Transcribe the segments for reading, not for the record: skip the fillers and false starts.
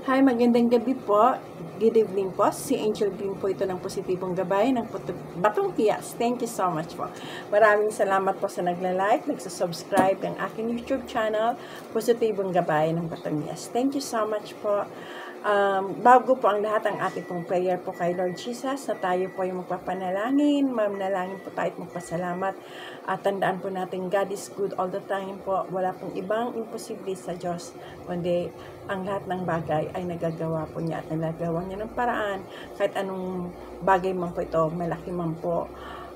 Hi, magandang gabi po. Good evening po. Si Angel Beam po ito ng Positibong Gabay ng Batong Kiyas. Thank you so much po. Maraming salamat po sa nagla-like, nagsasubscribe ng aking YouTube channel, Positibong Gabay ng Batong Kiyas. Thank you so much po. Bago po ang lahat, ang ating pong prayer po kay Lord Jesus na tayo po yung magpapanalangin, manalangin po tayo at magpasalamat. At tandaan po natin, God is good all the time po. Wala pong ibang imposible sa Diyos, kundi ang lahat ng bagay ay nagagawa po niya at nagagawa niya ng paraan. Kahit anong bagay man po ito, malaki man po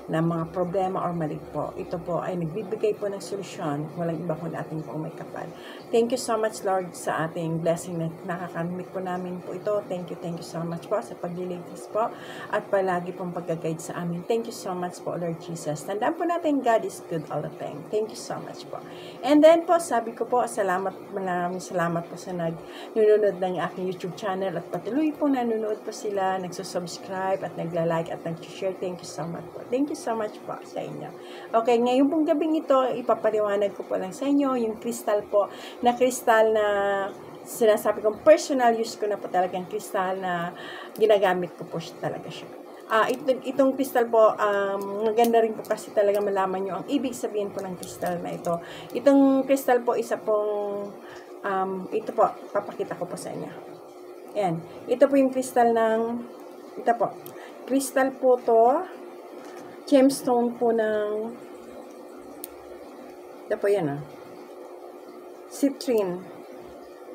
na mga problema or mali po, ito po ay nagbibigay po ng solusyon. Walang iba kundi ating pong may kapal. Thank you so much, Lord, sa ating blessing na nakakamit po namin po ito. Thank you so much po sa pagliligtas po at palagi pong pag-guide sa amin. Thank you so much po, Lord Jesus. Tandaan po natin, God is good all the time. Thank you so much po. And then po, sabi ko po, maraming salamat po sa nanonood ng aking YouTube channel at patuloy po nanonood po sila, nagsusubscribe at nagla-like at nag-share. Thank you so much po. Thank you so much po sa inyo. Okay, ngayon pong gabing ito, ipapaliwanag ko po lang sa inyo yung crystal po, na crystal na sinasabi kong personal use ko na po talagang crystal na ginagamit ko po talaga siya. Itong crystal po, maganda rin po kasi talaga malaman nyo ang ibig sabihin po ng crystal na ito. Itong crystal po, isa pong, ito po, papakita ko po sa inyo. Ayan. Ito po yung crystal ng, ito po, crystal po to, gemstone po ng, ito po yan citrine.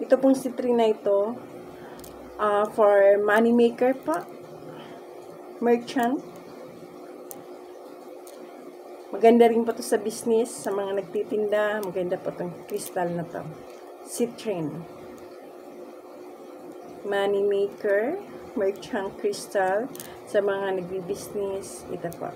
Ito pong citrine na ito, for money maker po, merchant. Maganda rin po to sa business, sa mga nagtitinda, maganda po itong crystal na to. Citrine. Money maker, merchant crystal, sa mga nagbi-business, ito po.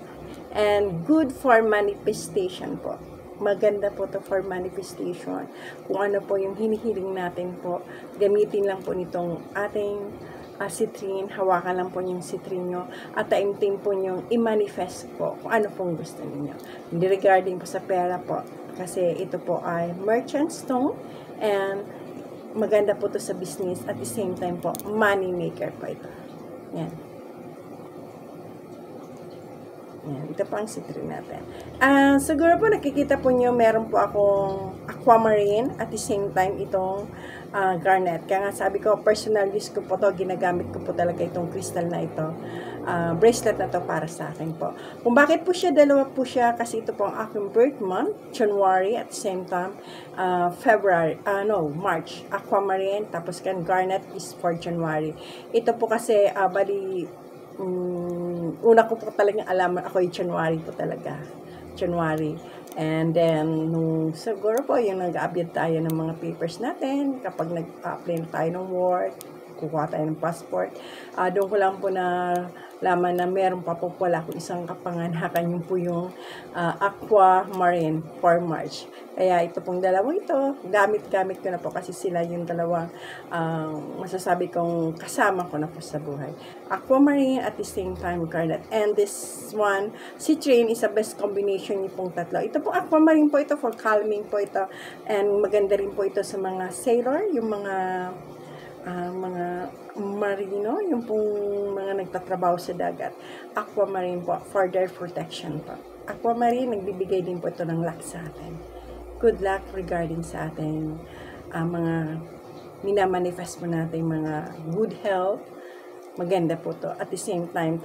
And good for manifestation po. Maganda po to for manifestation. Kung ano po yung hinihiling natin po, gamitin lang po nitong ating citrine, hawakan lang po yung citrine nyo, at taimtim po nyo i-manifest po kung ano pong gusto niyo. Hindi regarding po sa pera po, kasi ito po ay merchant stone, and maganda po to sa business, at the same time po, money maker po ito. Yan. Yan, ito po ang citrine natin. Siguro po nakikita po nyo, meron po akong aquamarine, at the same time itong garnet. Kaya nga sabi ko, personal use ko po to, ginagamit ko po talaga itong crystal na ito. Bracelet na to para sa akin po. Kung bakit po siya, dalawa po siya, kasi ito po ang aking birth month, January, at the same time, March. Aquamarine, tapos kan garnet is for January. Ito po kasi, una ko po talagang alaman, ako yung January po talaga. January. And then, siguro po, yung nag-update tayo ng mga papers natin, kapag nag-apply na tayo ng work, kukuha tayo ng passport, doon ko lang po na laman na meron pa po pala kung isang kapanganakan, yung po yung aquamarine for March. Kaya ito pong dalawang ito, gamit-gamit ko na po kasi sila yung dalawang masasabi kong kasama ko na po sa buhay. Aquamarine at the same time garnet. And this one, citrine is the best combination yung pong tatlo. Ito pong aquamarine po ito for calming po ito. And maganda rin po ito sa mga sailor, yung mga marino, yung pong mga nagtatrabaho sa dagat. Aquamarine po, for their protection po. Aquamarine, nagbibigay din po ito ng luck sa atin. Good luck regarding sa ating mga minamanifest po natin, mga good health. Maganda po to. At the same time,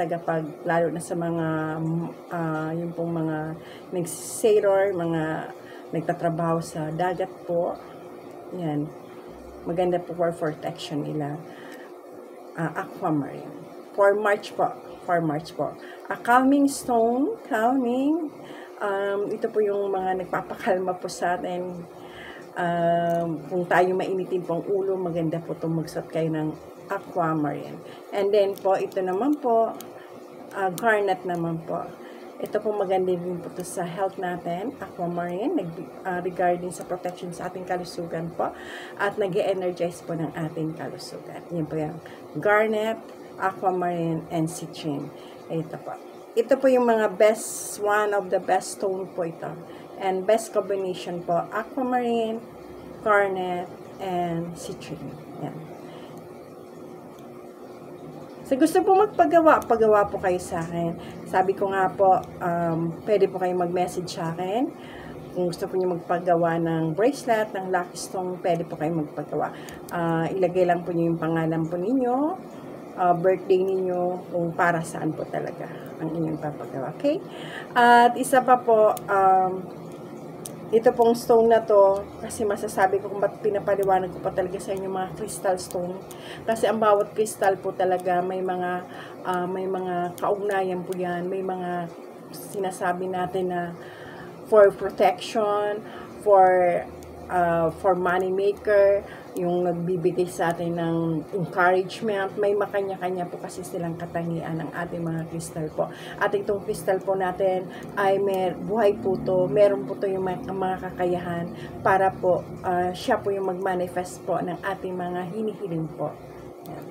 lalo na sa mga, yung pong mga nag-sailor, mga nagtatrabaho sa dagat po. Yan. Maganda po for protection nila. Aquamarine. For March po. A calming stone. Calming. Ito po yung mga nagpapakalma po sa atin. Kung tayo mainitin pong ulo, maganda po itong magsot kayo ng aquamarine. And then po, ito naman po, garnet naman po. Ito po maganda din po ito sa health natin, aquamarine, regarding sa protection sa ating kalusugan po, at nag-energize po ng ating kalusugan. Yan po yung garnet, aquamarine, and citrine. Ito po. Ito po yung mga one of the best stone po ito. And best combination po, aquamarine, garnet, and citrine. Yan. Sa gusto po magpagawa, pagawa po kayo sa akin. Sabi ko nga po, pwede po kayo mag-message sa akin. Kung gusto po niyo magpagawa ng bracelet, ng lucky stone, pwede po kayo magpagawa. Ilagay lang po niyo yung pangalan po ninyo, birthday ninyo, kung para saan po talaga ang inyong papagawa. Okay? At isa pa po, ito pong stone na to, kasi masasabi ko kung ba't pinapaliwanag ko pa talaga sa inyo mga crystal stone. Kasi ang bawat crystal po talaga may mga kaugnayan po yan. May mga sinasabi natin na for protection, for money maker, yung nagbibigay sa atin ng encouragement. May makanya-kanya po kasi silang katangian ng ating mga crystal po. At itong crystal po natin ay buhay po to. Meron po to yung mga kakayahan para po siya po yung mag-manifest po ng ating mga hinihiling po. Yan.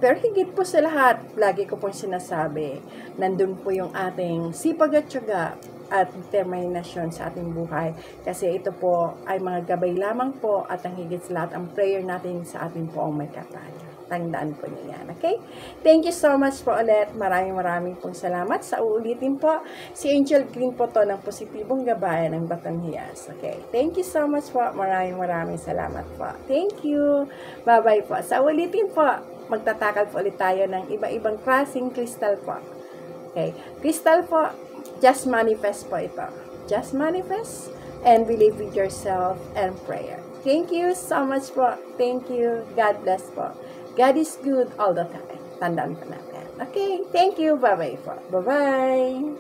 Pero higit po sa lahat, lagi ko pong sinasabi, nandun po yung ating sipag at tiyaga at determinasyon sa ating buhay. Kasi ito po ay mga gabay lamang po at ang higit sa lahat, ang prayer natin sa ating po ang may kataya. Tandaan po niyo yan, okay? Thank you so much po ulit. Maraming pong salamat. Sa uulitin po, si Angel Green po to ng positibong gabayan ng Batang Hiyas. Okay? Thank you so much po. Maraming salamat po. Thank you. Bye-bye po. Sa uulitin po, magtatakal po ulit tayo ng iba-ibang klaseng crystal po. Okay? Crystal po, just manifest po ito. Just manifest and believe with yourself and prayer. Thank you so much po. Thank you. God bless po. God is good all the time. Tandaan po natin. Okay? Thank you. Bye-bye po. Bye-bye.